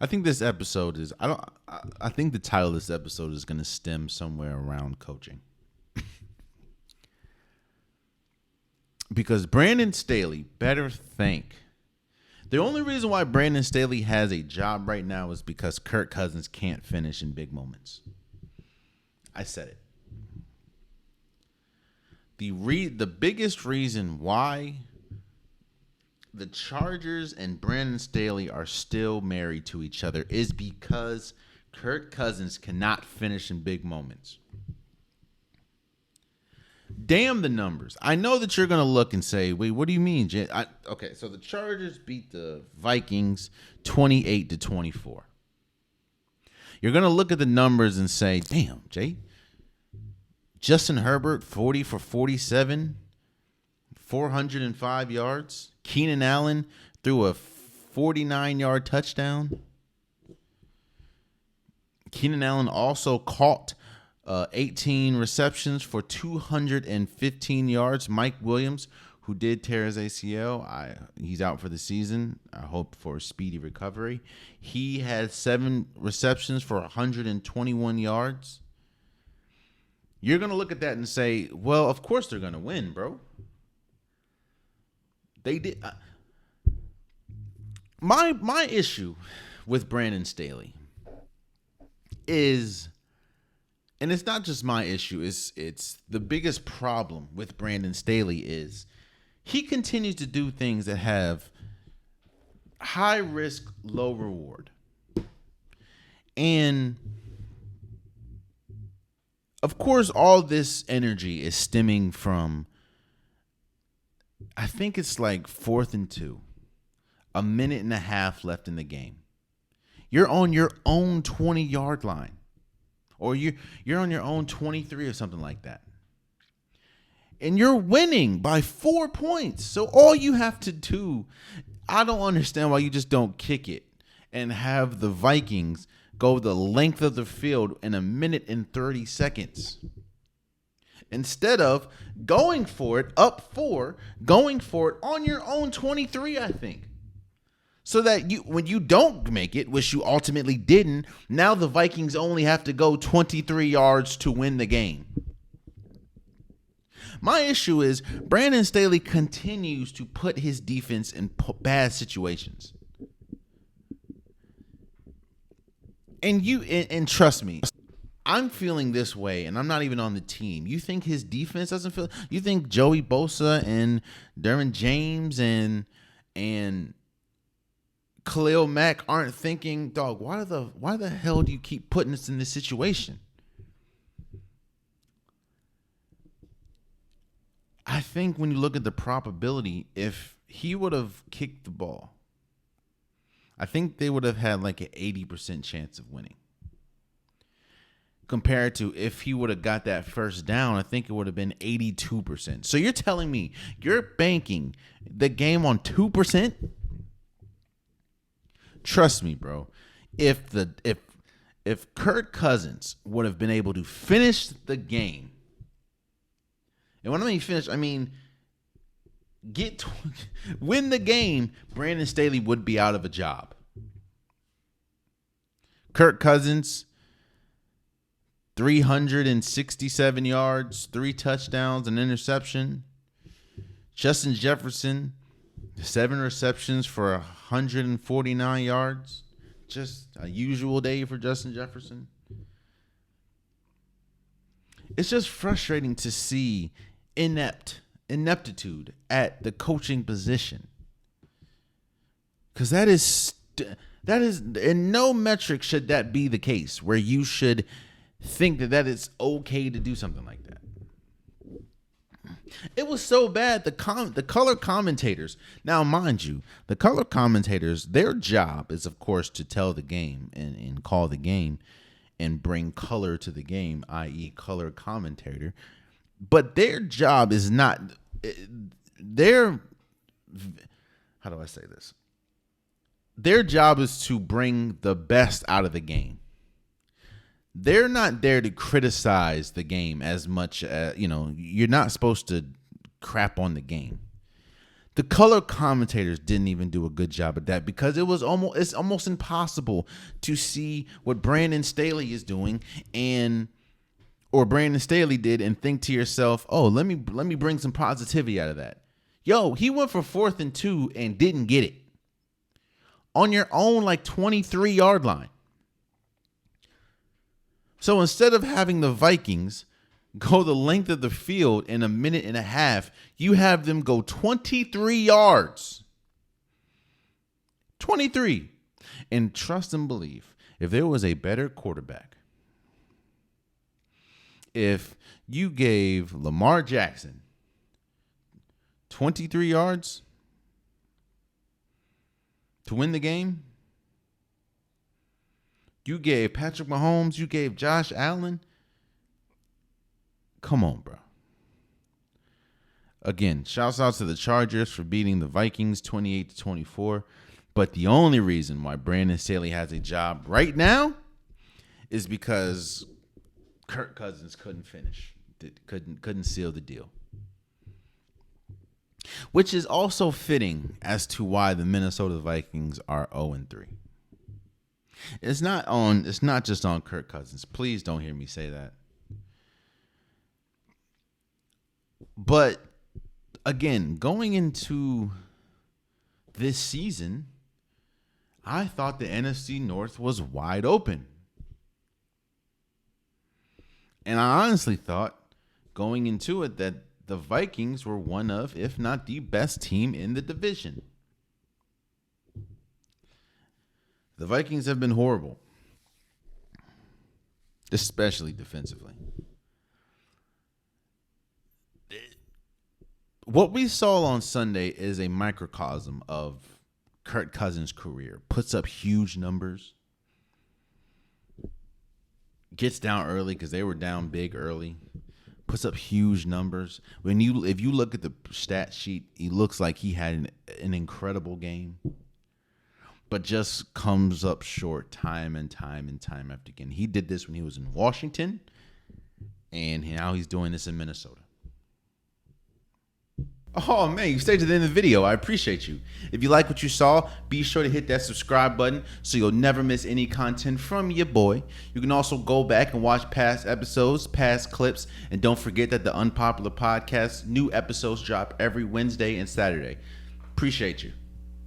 I think this episode is. I don't. I think the title of this episode is going to stem somewhere around coaching, because Brandon Staley better think. The only reason why Brandon Staley has a job right now is because Kirk Cousins can't finish in big moments. I said it. The biggest reason why the Chargers and Brandon Staley are still married to each other is because Kirk Cousins cannot finish in big moments. Damn the numbers. I know that you're going to look and say, wait, what do you mean, Jay? Okay, so the Chargers beat the Vikings 28-24. You're going to look at the numbers and say, damn, Jay. Justin Herbert, 40 for 47, 405 yards. Keenan Allen threw a 49-yard touchdown. Keenan Allen also caught 18 receptions for 215 yards. Mike Williams, who did tear his ACL, he's out for the season. I hope for a speedy recovery. He had 7 receptions for 121 yards. You're going to look at that and say, well, of course they're going to win, bro. They did. My issue with Brandon Staley is, and it's not just my issue, it's the biggest problem with Brandon Staley is he continues to do things that have high risk, low reward. And of course, all this energy is stemming from, I think it's like 4th and 2, a minute and a half left in the game. You're on your own 20-yard line, or you're on your own 23 or something like that. And you're winning by 4 points. So all you have to do, I don't understand why you just don't kick it and have the Vikings go the length of the field in a minute and 30 seconds. Instead of going for it, up 4, going for it on your own 23, I think. So that when you don't make it, which you ultimately didn't, now the Vikings only have to go 23 yards to win the game. My issue is Brandon Staley continues to put his defense in bad situations. And trust me, I'm feeling this way, and I'm not even on the team. You think his defense doesn't feel? You think Joey Bosa and Derwin James and Khalil Mack aren't thinking, dog, why the hell do you keep putting us in this situation? I think when you look at the probability, if he would have kicked the ball, I think they would have had like an 80% chance of winning. Compared to if he would have got that first down, I think it would have been 82%. So you're telling me you're banking the game on 2%? Trust me, bro. If Kirk Cousins would have been able to finish the game, and when I mean finish, I mean win the game, Brandon Staley would be out of a job. Kirk Cousins, 367 yards, 3 touchdowns, an interception. Justin Jefferson, 7 receptions for 149 yards. Just a usual day for Justin Jefferson. It's just frustrating to see ineptitude at the coaching position, because that is in no metric should that be the case where you should think that it's okay to do something like that. It was so bad. The color commentators. Now, mind you, the color commentators, their job is, of course, to tell the game and call the game and bring color to the game, i.e. color commentator. But their job is not how do I say this? Their job is to bring the best out of the game. They're not there to criticize the game as much as, you're not supposed to crap on the game. The color commentators didn't even do a good job at that because it's almost impossible to see what Brandon Staley is doing or Brandon Staley did and think to yourself, oh, let me bring some positivity out of that. Yo, he went for 4th and 2 and didn't get it. On your own, 23-yard line. So instead of having the Vikings go the length of the field in a minute and a half, you have them go 23 yards. 23. And trust and believe, if there was a better quarterback, if you gave Lamar Jackson 23 yards to win the game, you gave Patrick Mahomes, you gave Josh Allen, come on, bro. Again, shouts out to the Chargers for beating the Vikings 28-24. But the only reason why Brandon Staley has a job right now is because Kirk Cousins couldn't finish. Couldn't seal the deal. Which is also fitting as to why the Minnesota Vikings are 0-3. It's not just on Kirk Cousins. Please don't hear me say that. But again, going into this season, I thought the NFC North was wide open. And I honestly thought going into it that the Vikings were one of, if not the best team in the division. The Vikings have been horrible, especially defensively. What we saw on Sunday is a microcosm of Kirk Cousins' career. Puts up huge numbers. Gets down early because they were down big early. Puts up huge numbers. If you look at the stat sheet, he looks like he had an incredible game. But just comes up short time and time after again. He did this when he was in Washington. And now he's doing this in Minnesota. Oh, man, you stayed to the end of the video. I appreciate you. If you like what you saw, be sure to hit that subscribe button so you'll never miss any content from your boy. You can also go back and watch past episodes, past clips, and don't forget that the Unpopular Podcast, new episodes drop every Wednesday and Saturday. Appreciate you.